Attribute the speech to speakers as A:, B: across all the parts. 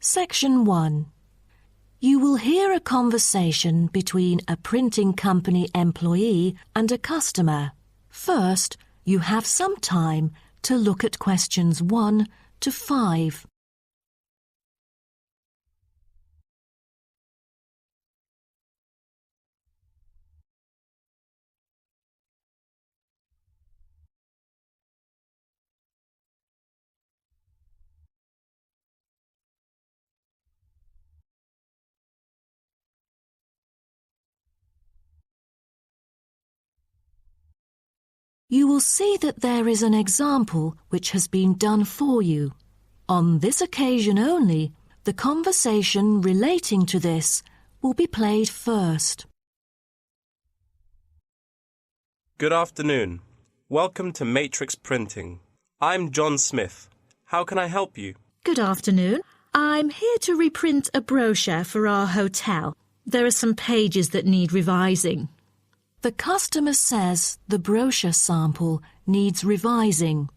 A: Section 1. You will hear a conversation between a printing company employee and a customer. First, you have some time to look at questions 1 to 5. You will see that there is an example which has been done for you. On this occasion only, the conversation relating to this will be played first.
B: Good afternoon. Welcome to Matrix Printing. I'm John Smith. How can I help you?
C: Good afternoon. I'm here to reprint a brochure for our hotel. There are some pages that need revising.
A: The customer says the brochure sample needs revising.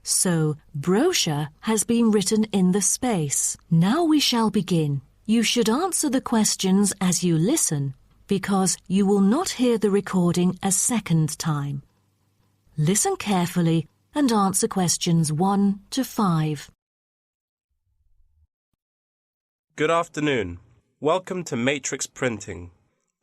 A: So, brochure has been written in the space. Now we shall begin. You should answer the questions as you listen, because you will not hear the recording a second time. Listen carefully and answer questions 1 to 5.
B: Good afternoon. Welcome to Matrix Printing.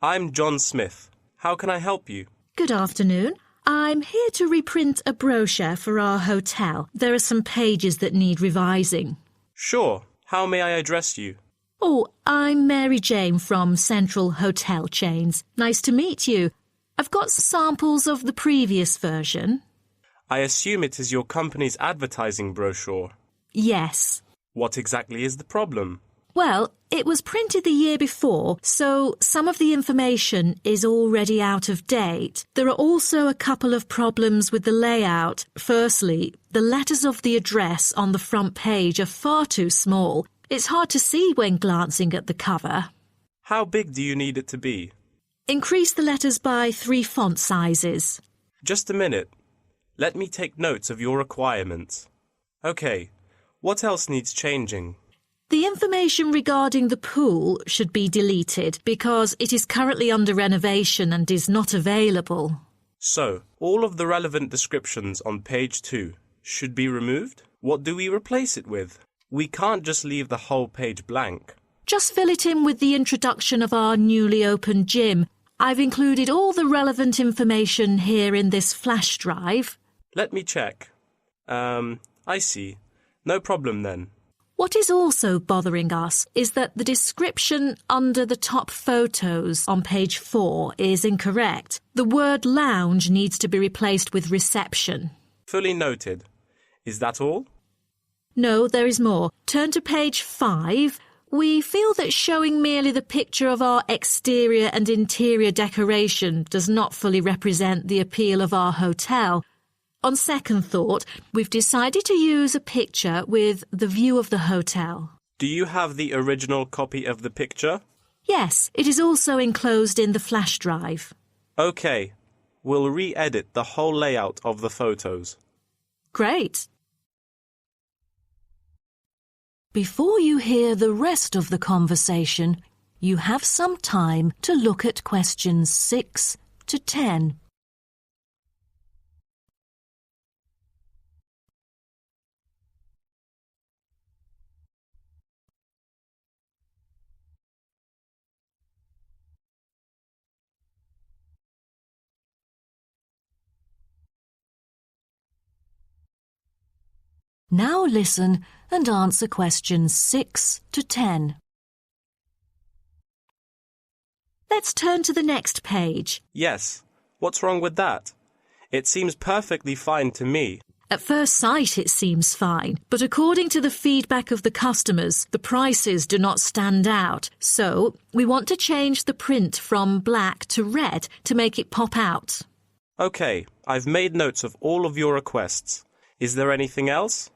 B: I'm John Smith. How can I help you?
C: Good afternoon. I'm here to reprint a brochure for our hotel. There are some pages that need revising.
B: Sure. How may I address you?
C: Oh, I'm Mary Jane from Central Hotel Chains. Nice to meet you. I've got samples of the previous version.
B: I assume it is your company's advertising brochure.
C: Yes.
B: What exactly is the problem?
C: Well, it was printed the year before, so some of the information is already out of date. There are also a couple of problems with the layout. Firstly, the letters of the address on the front page are far too small. It's hard to see when glancing at the cover.
B: How big do you need it to be?
C: Increase the letters by 3 font sizes.
B: Just a minute. Let me take notes of your requirements. Okay, what else needs changing?
C: The information regarding the pool should be deleted because it is currently under renovation and is not available.
B: So, all of the relevant descriptions on page 2 should be removed? What do we replace it with? We can't just leave the whole page blank.
C: Just fill it in with the introduction of our newly opened gym. I've included all the relevant information here in this flash drive.
B: Let me check. I see. No problem then.
C: What is also bothering us is that the description under the top photos on page 4 is incorrect. The word lounge needs to be replaced with reception.
B: Fully noted. Is that all?
C: No, there is more. Turn to page 5. We feel that showing merely the picture of our exterior and interior decoration does not fully represent the appeal of our hotel. On second thought, we've decided to use a picture with the view of the hotel.
B: Do you have the original copy of the picture?
C: Yes, it is also enclosed in the flash drive.
B: Okay, we'll re-edit the whole layout of the photos.
A: Great. Before you hear the rest of the conversation, you have some time to look at questions 6 to 10. Now listen and answer questions 6 to 10.
C: Let's turn to the next page.
B: Yes. What's wrong with that? It seems perfectly fine to me.
C: At first sight it seems fine, but according to the feedback of the customers, the prices do not stand out. So, we want to change the print from black to red to make it pop out.
B: Okay, I've made notes of all of your requests. Is there anything else?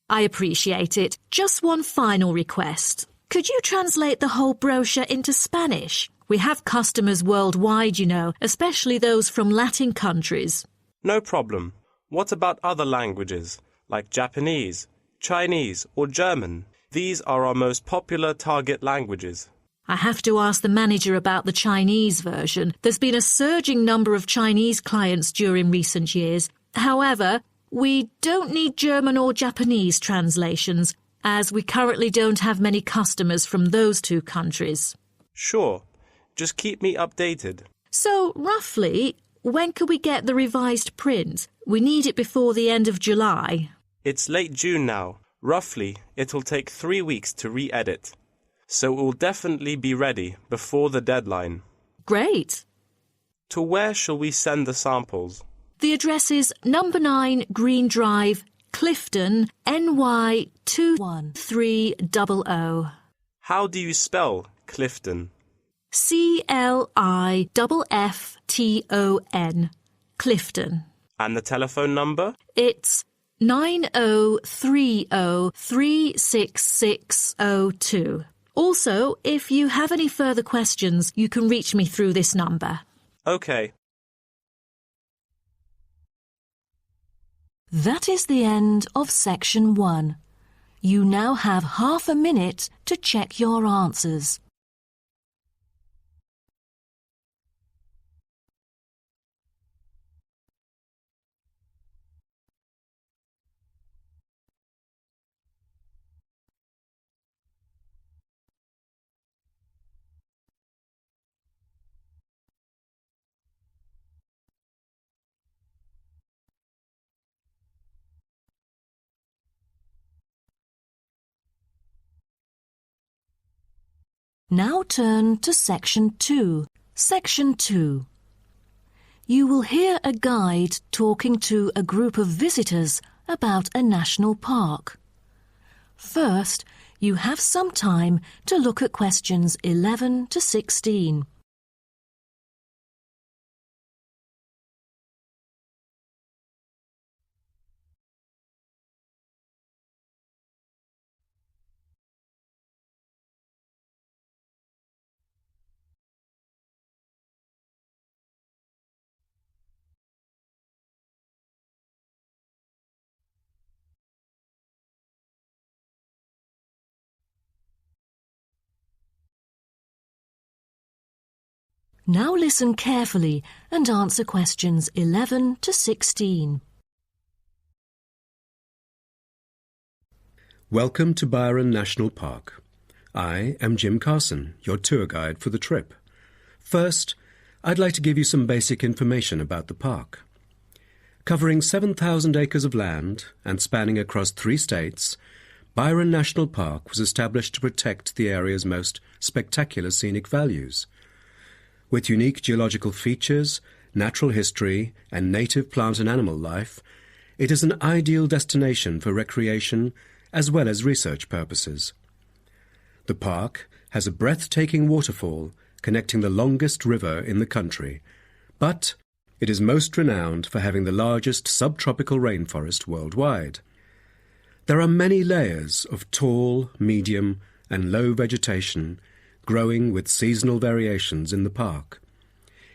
C: I appreciate it. Just one final request. Could you translate the whole brochure into Spanish? We have customers worldwide, you know, especially those from Latin countries.
B: No problem. What about other languages, like Japanese, Chinese or German? These are our most popular target languages.
C: I have to ask the manager about the Chinese version. There's been a surging number of Chinese clients during recent years. However, we don't need German or Japanese translations, as we currently don't have many customers from those two countries.
B: Sure, just keep me updated.
C: So, roughly, when could we get the revised print? We need it before the end of July.
B: It's late June now. Roughly, it'll take 3 weeks to re-edit. So it will definitely be ready before the deadline.
C: Great.
B: To where shall we send the samples?
C: The address is number 9 Green Drive, Clifton, NY 21300.
B: How do you spell Clifton?
C: CLIFFTON, Clifton.
B: And the telephone number?
C: It's 9030366602. Also, if you have any further questions, you can reach me through this number.
B: Okay.
A: That is the end of section 1. You now have half a minute to check your answers. Now turn to section 2. Section 2. You will hear a guide talking to a group of visitors about a national park. First, you have some time to look at questions 11 to 16. Now listen carefully and answer questions 11 to 16.
D: Welcome to Byron National Park. I am Jim Carson, your tour guide for the trip. First, I'd like to give you some basic information about the park. Covering 7,000 acres of land and spanning across 3 states, Byron National Park was established to protect the area's most spectacular scenic values. With unique geological features, natural history, and native plant and animal life, it is an ideal destination for recreation as well as research purposes. The park has a breathtaking waterfall connecting the longest river in the country, but it is most renowned for having the largest subtropical rainforest worldwide. There are many layers of tall, medium, and low vegetation growing with seasonal variations in the park.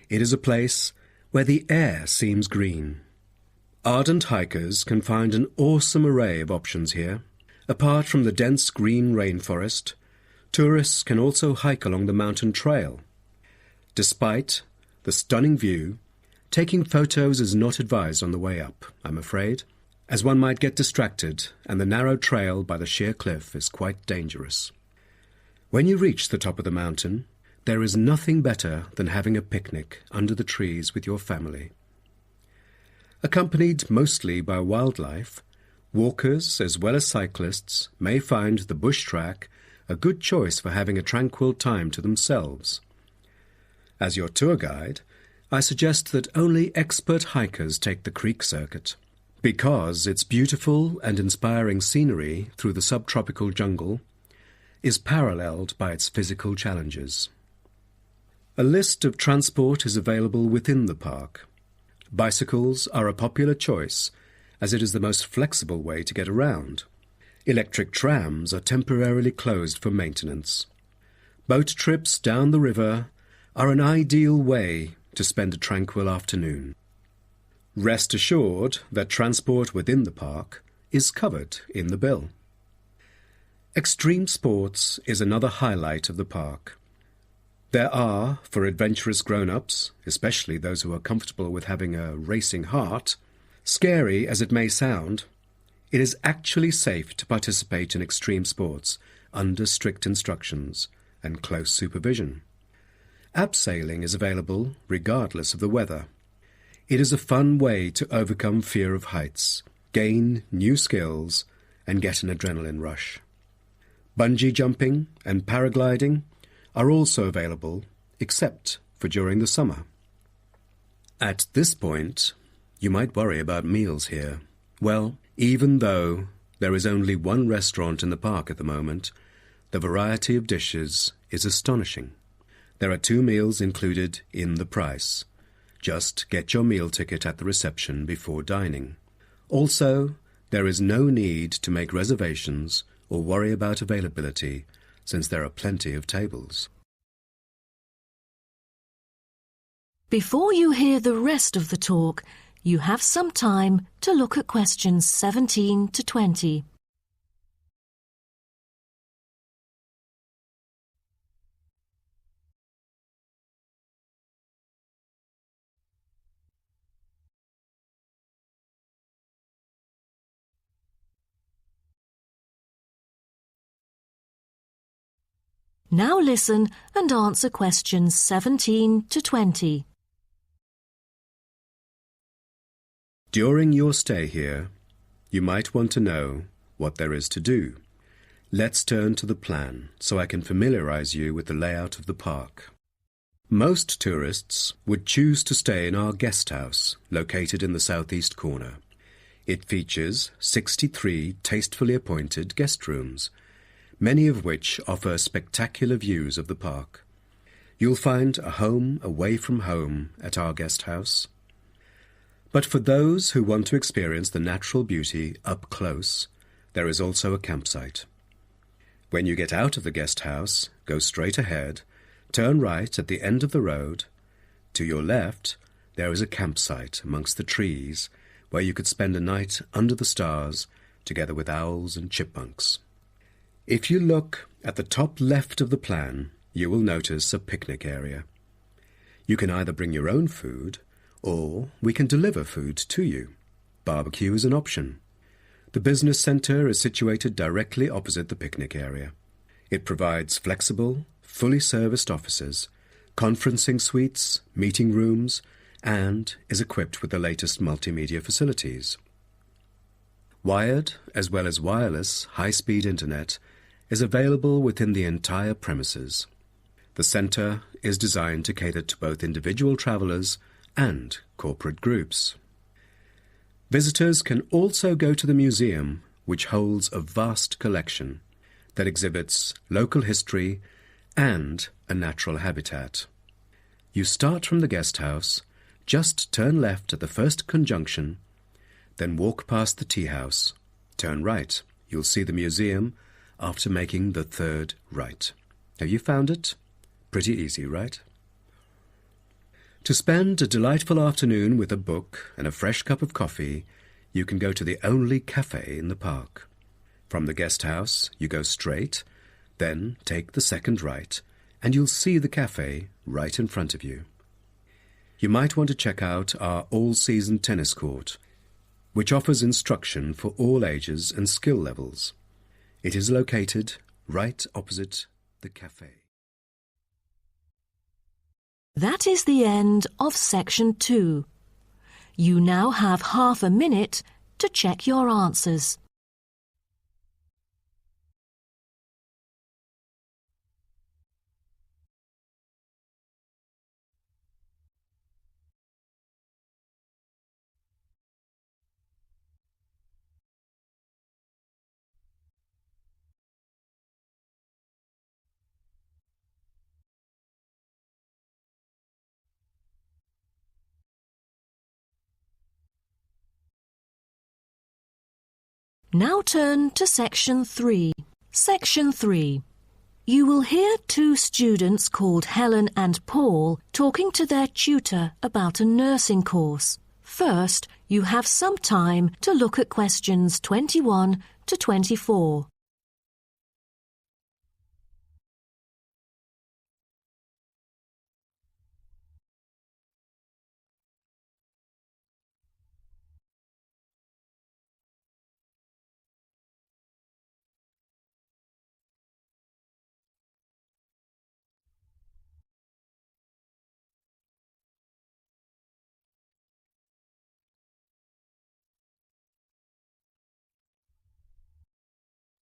D: It is a place where the air seems green. Ardent hikers can find an awesome array of options here. Apart from the dense green rainforest, tourists can also hike along the mountain trail. Despite the stunning view, taking photos is not advised on the way up, I'm afraid, as one might get distracted and the narrow trail by the sheer cliff is quite dangerous. When you reach the top of the mountain, there is nothing better than having a picnic under the trees with your family. Accompanied mostly by wildlife, walkers as well as cyclists may find the bush track a good choice for having a tranquil time to themselves. As your tour guide, I suggest that only expert hikers take the creek circuit, because its beautiful and inspiring scenery through the subtropical jungle is paralleled by its physical challenges. A list of transport is available within the park. Bicycles are a popular choice, as it is the most flexible way to get around. Electric trams are temporarily closed for maintenance. Boat trips down the river are an ideal way to spend a tranquil afternoon. Rest assured that transport within the park is covered in the bill. Extreme sports is another highlight of the park. There are, for adventurous grown-ups, especially those who are comfortable with having a racing heart, scary as it may sound, it is actually safe to participate in extreme sports under strict instructions and close supervision. Abseiling is available regardless of the weather. It is a fun way to overcome fear of heights, gain new skills, and get an adrenaline rush. Bungee jumping and paragliding are also available, except for during the summer. At this point, you might worry about meals here. Well, even though there is only one restaurant in the park at the moment, the variety of dishes is astonishing. There are 2 meals included in the price. Just get your meal ticket at the reception before dining. Also, there is no need to make reservations or worry about availability, since there are plenty of tables.
A: Before you hear the rest of the talk, you have some time to look at questions 17 to 20. Now listen and answer questions 17 to 20.
D: During your stay here, you might want to know what there is to do. Let's turn to the plan so I can familiarize you with the layout of the park. Most tourists would choose to stay in our guest house, located in the southeast corner. It features 63 tastefully appointed guest rooms, many of which offer spectacular views of the park. You'll find a home away from home at our guest house. But for those who want to experience the natural beauty up close, there is also a campsite. When you get out of the guest house, go straight ahead, turn right at the end of the road. To your left, there is a campsite amongst the trees where you could spend a night under the stars together with owls and chipmunks. If you look at the top left of the plan, you will notice a picnic area. You can either bring your own food, or we can deliver food to you. Barbecue is an option. The business centre is situated directly opposite the picnic area. It provides flexible, fully serviced offices, conferencing suites, meeting rooms, and is equipped with the latest multimedia facilities. Wired, as well as wireless, high-speed internet is available within the entire premises. The centre is designed to cater to both individual travellers and corporate groups. Visitors can also go to the museum, which holds a vast collection that exhibits local history and a natural habitat. You start from the guest house, just turn left at the first conjunction, then walk past the tea house. Turn right. You'll see the museum after making the third right. Have you found it? Pretty easy, right? To spend a delightful afternoon with a book and a fresh cup of coffee, you can go to the only cafe in the park. From the guest house, you go straight, then take the second right, and you'll see the cafe right in front of you. You might want to check out our all-season tennis court, which offers instruction for all ages and skill levels. It is located right opposite the cafe.
A: That is the end of section 2. You now have half a minute to check your answers. Now turn to section 3. Section 3. You will hear 2 students called Helen and Paul talking to their tutor about a nursing course. First, you have some time to look at questions 21 to 24.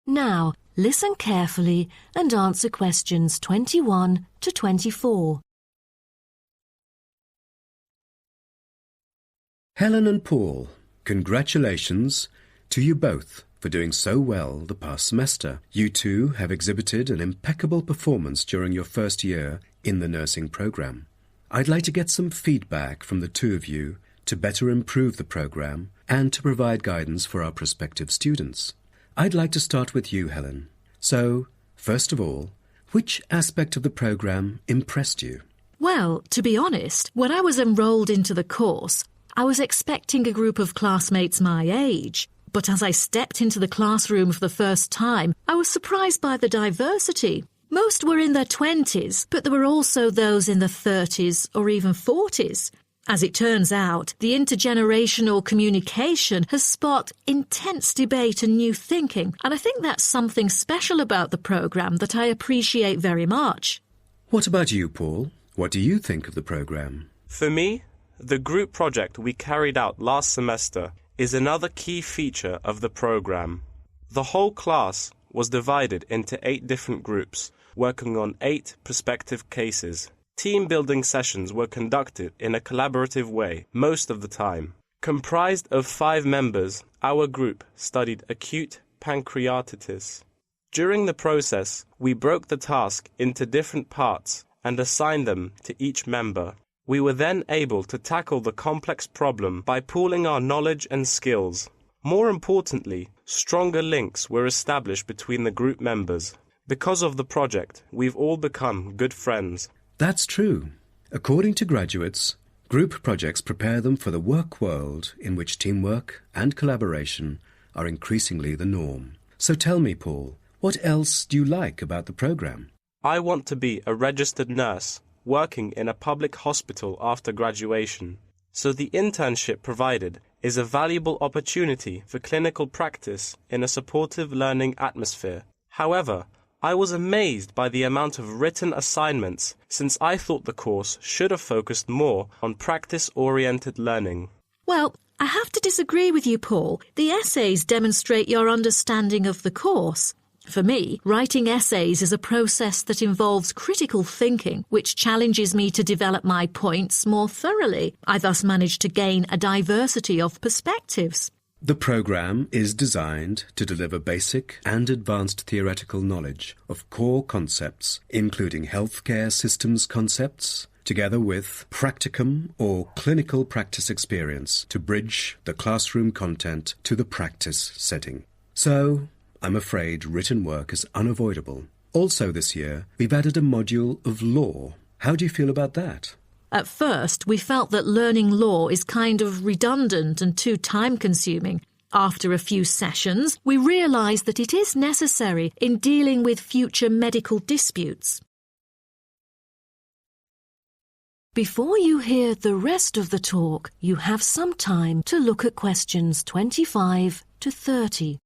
A: Now, listen carefully and answer questions 21 to 24.
D: Helen and Paul, congratulations to you both for doing so well the past semester. You two have exhibited an impeccable performance during your first year in the nursing program. I'd like to get some feedback from the two of you to better improve the program and to provide guidance for our prospective students. I'd like to start with you, Helen. So, first of all, which aspect of the program impressed you?
C: Well, to be honest, when I was enrolled into the course, I was expecting a group of classmates my age. But as I stepped into the classroom for the first time, I was surprised by the diversity. Most were in their 20s, but there were also those in their 30s or even 40s. As it turns out, the intergenerational communication has sparked intense debate and new thinking, and I think that's something special about the programme that I appreciate very much.
D: What about you, Paul? What do you think of the programme?
B: For me, the group project we carried out last semester is another key feature of the program. The whole class was divided into 8 different groups, working on 8 prospective cases. Team-building sessions were conducted in a collaborative way most of the time. Comprised of 5 members, our group studied acute pancreatitis. During the process, we broke the task into different parts and assigned them to each member. We were then able to tackle the complex problem by pooling our knowledge and skills. More importantly, stronger links were established between the group members. Because of the project, we've all become good friends.
D: That's true. According to graduates, group projects prepare them for the work world in which teamwork and collaboration are increasingly the norm. So tell me, Paul, what else do you like about the program?
B: I want to be a registered nurse, working in a public hospital after graduation. So the internship provided is a valuable opportunity for clinical practice in a supportive learning atmosphere. However, I was amazed by the amount of written assignments, since I thought the course should have focused more on practice-oriented learning.
C: Well, I have to disagree with you, Paul. The essays demonstrate your understanding of the course. For me, writing essays is a process that involves critical thinking, which challenges me to develop my points more thoroughly. I thus managed to gain a diversity of perspectives.
D: The program is designed to deliver basic and advanced theoretical knowledge of core concepts, including healthcare systems concepts, together with practicum or clinical practice experience to bridge the classroom content to the practice setting. So, I'm afraid written work is unavoidable. Also this year, we've added a module of law. How do you feel about that?
C: At first, we felt that learning law is kind of redundant and too time-consuming. After a few sessions, we realised that it is necessary in dealing with future medical disputes.
A: Before you hear the rest of the talk, you have some time to look at questions 25 to 30.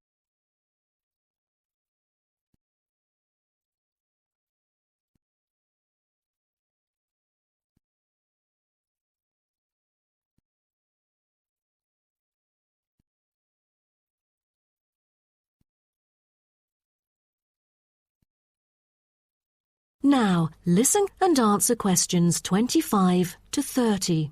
A: Now, listen and answer questions 25 to 30.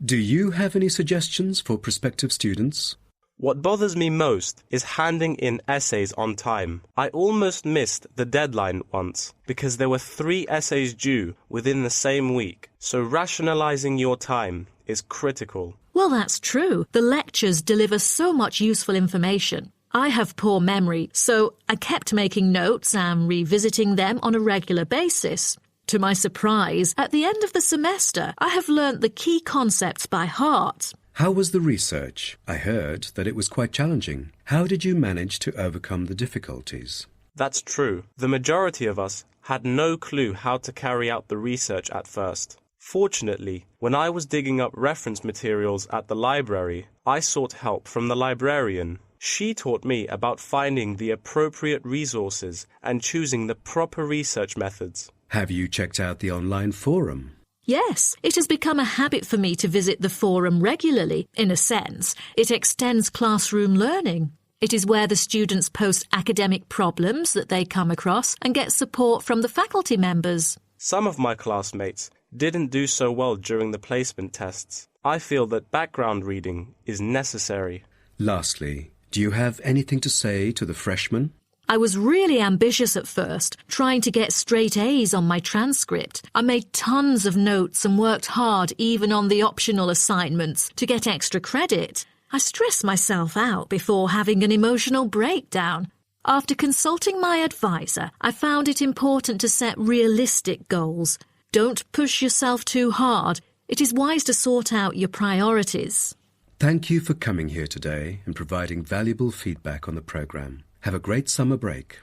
D: Do you have any suggestions for prospective students?
B: What bothers me most is handing in essays on time. I almost missed the deadline once because there were 3 essays due within the same week, so rationalizing your time is critical.
C: Well, that's true. The lectures deliver so much useful information. I have poor memory, so I kept making notes and revisiting them on a regular basis. To my surprise, at the end of the semester, I have learnt the key concepts by heart.
D: How was the research? I heard that it was quite challenging. How did you manage to overcome the difficulties?
B: That's true. The majority of us had no clue how to carry out the research at first. Fortunately, when I was digging up reference materials at the library, I sought help from the librarian. She taught me about finding the appropriate resources and choosing the proper research methods.
D: Have you checked out the online forum?
C: Yes, it has become a habit for me to visit the forum regularly. In a sense, it extends classroom learning. It is where the students post academic problems that they come across and get support from the faculty members.
B: Some of my classmates didn't do so well during the placement tests. I feel that background reading is necessary.
D: Lastly, do you have anything to say to the freshmen?
C: I was really ambitious at first, trying to get straight A's on my transcript. I made tons of notes and worked hard even on the optional assignments to get extra credit. I stressed myself out before having an emotional breakdown. After consulting my advisor, I found it important to set realistic goals. Don't push yourself too hard. It is wise to sort out your priorities.
D: Thank you for coming here today and providing valuable feedback on the program. Have a great summer break.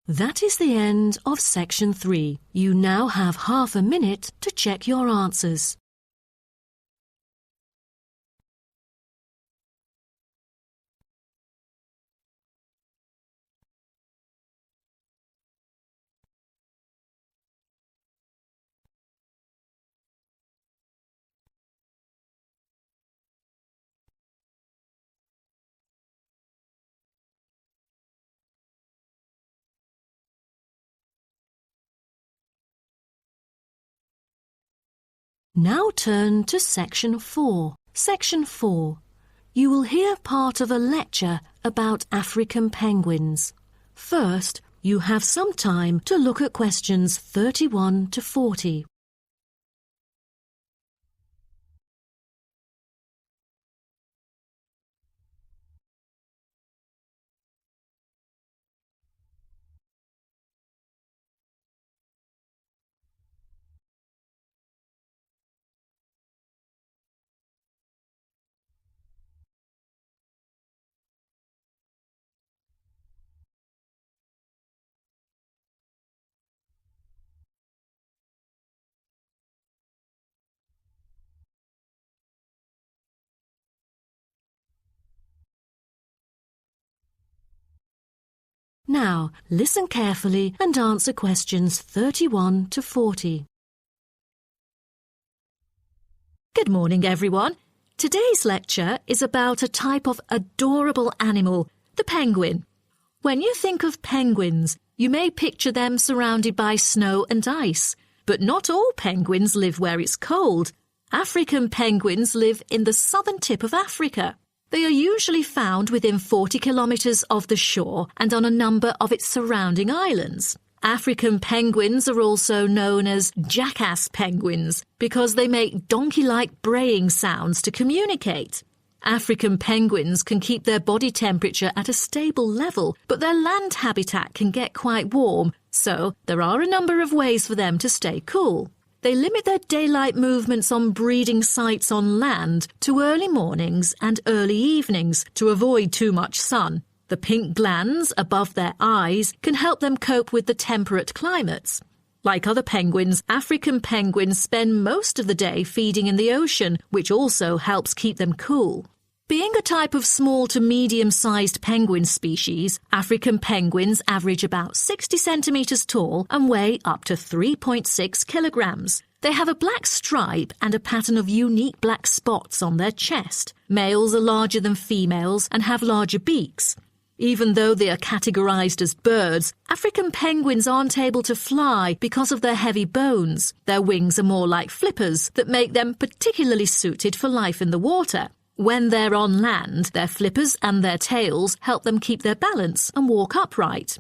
A: That is the end of Section 3. You now have half a minute to check your answers. Now turn to Section 4. Section 4. You will hear part of a lecture about African penguins. First, you have some time to look at questions 31 to 40. Now, listen carefully and answer questions 31 to 40.
C: Good morning, everyone. Today's lecture is about a type of adorable animal, the penguin. When you think of penguins, you may picture them surrounded by snow and ice. But not all penguins live where it's cold. African penguins live in the southern tip of Africa. They are usually found within 40 kilometres of the shore and on a number of its surrounding islands. African penguins are also known as jackass penguins because they make donkey-like braying sounds to communicate. African penguins can keep their body temperature at a stable level, but their land habitat can get quite warm, so there are a number of ways for them to stay cool. They limit their daylight movements on breeding sites on land to early mornings and early evenings to avoid too much sun. The pink glands above their eyes can help them cope with the temperate climates. Like other penguins, African penguins spend most of the day feeding in the ocean, which also helps keep them cool. Being a type of small to medium-sized penguin species, African penguins average about 60 centimetres tall and weigh up to 3.6 kilograms. They have a black stripe and a pattern of unique black spots on their chest. Males are larger than females and have larger beaks. Even though they are categorized as birds, African penguins aren't able to fly because of their heavy bones. Their wings are more like flippers that make them particularly suited for life in the water. When they're on land, their flippers and their tails help them keep their balance and walk upright.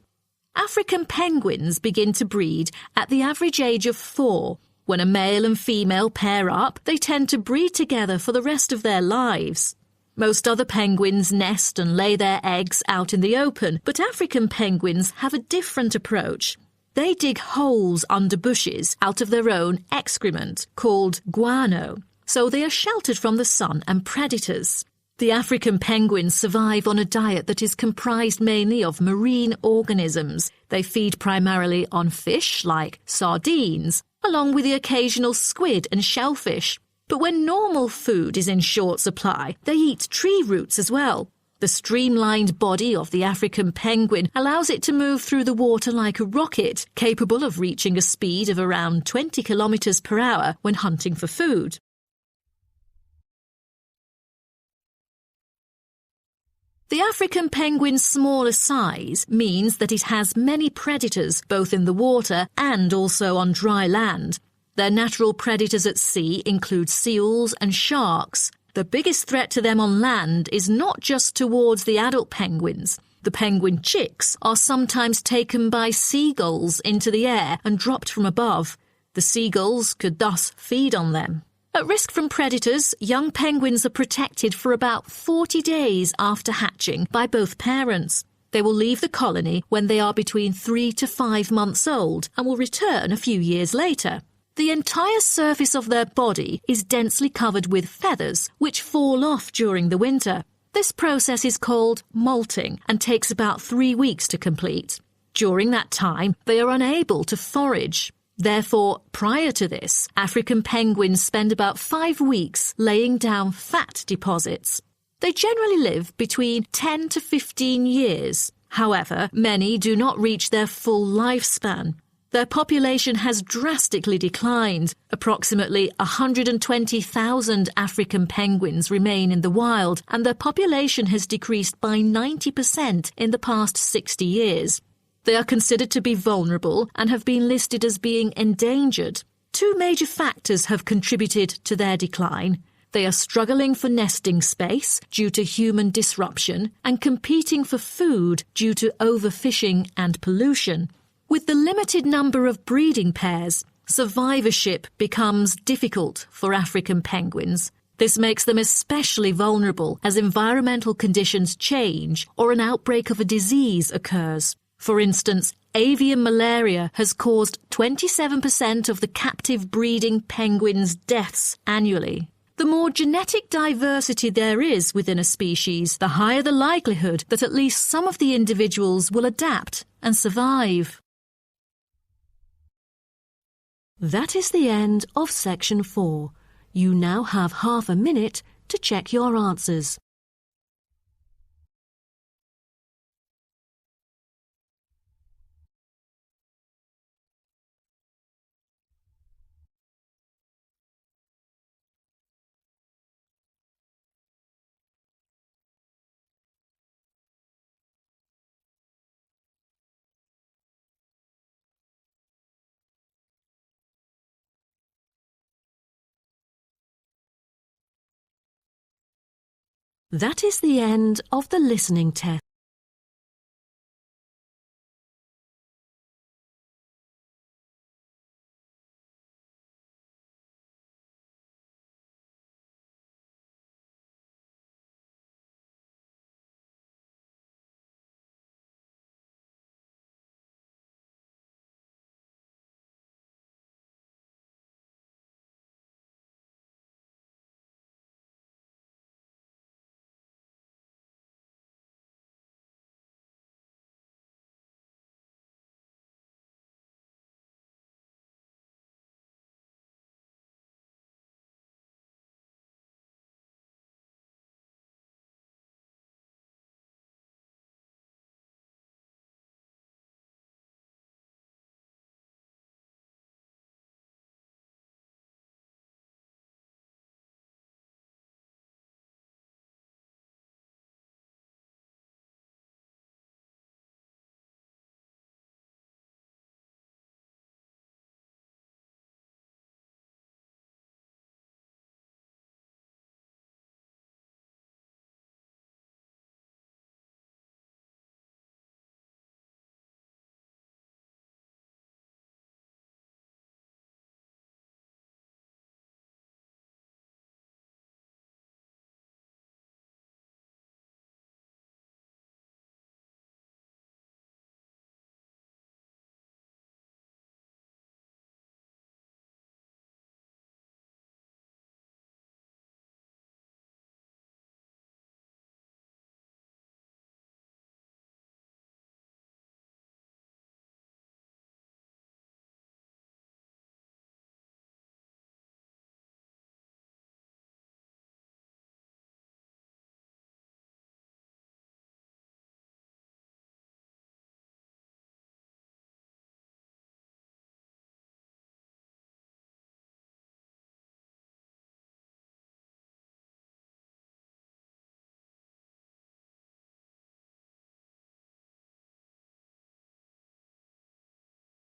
C: African penguins begin to breed at the average age of 4. When a male and female pair up, they tend to breed together for the rest of their lives. Most other penguins nest and lay their eggs out in the open, but African penguins have a different approach. They dig holes under bushes out of their own excrement, called guano, so they are sheltered from the sun and predators. The African penguins survive on a diet that is comprised mainly of marine organisms. They feed primarily on fish like sardines, along with the occasional squid and shellfish. But when normal food is in short supply, they eat tree roots as well. The streamlined body of the African penguin allows it to move through the water like a rocket, capable of reaching a speed of around 20 kilometers per hour when hunting for food. The African penguin's smaller size means that it has many predators both in the water and also on dry land. Their natural predators at sea include seals and sharks. The biggest threat to them on land is not just towards the adult penguins. The penguin chicks are sometimes taken by seagulls into the air and dropped from above. The seagulls could thus feed on them. At risk from predators, young penguins are protected for about 40 days after hatching by both parents. They will leave the colony when they are between 3 to 5 months old and will return a few years later. The entire surface of their body is densely covered with feathers, which fall off during the winter. This process is called molting and takes about 3 weeks to complete. During that time, they are unable to forage. Therefore, prior to this, African penguins spend about 5 weeks laying down fat deposits. They generally live between 10 to 15 years. However, many do not reach their full lifespan. Their population has drastically declined. Approximately 120,000 African penguins remain in the wild, and their population has decreased by 90% in the past 60 years. They are considered to be vulnerable and have been listed as being endangered. 2 major factors have contributed to their decline. They are struggling for nesting space due to human disruption and competing for food due to overfishing and pollution. With the limited number of breeding pairs, survivorship becomes difficult for African penguins. This makes them especially vulnerable as environmental conditions change or an outbreak of a disease occurs. For instance, avian malaria has caused 27% of the captive breeding penguins' deaths annually. The more genetic diversity there is within a species, the higher the likelihood that at least some of the individuals will adapt and survive.
A: That is the end of section 4. You now have half a minute to check your answers. That is the end of the listening test.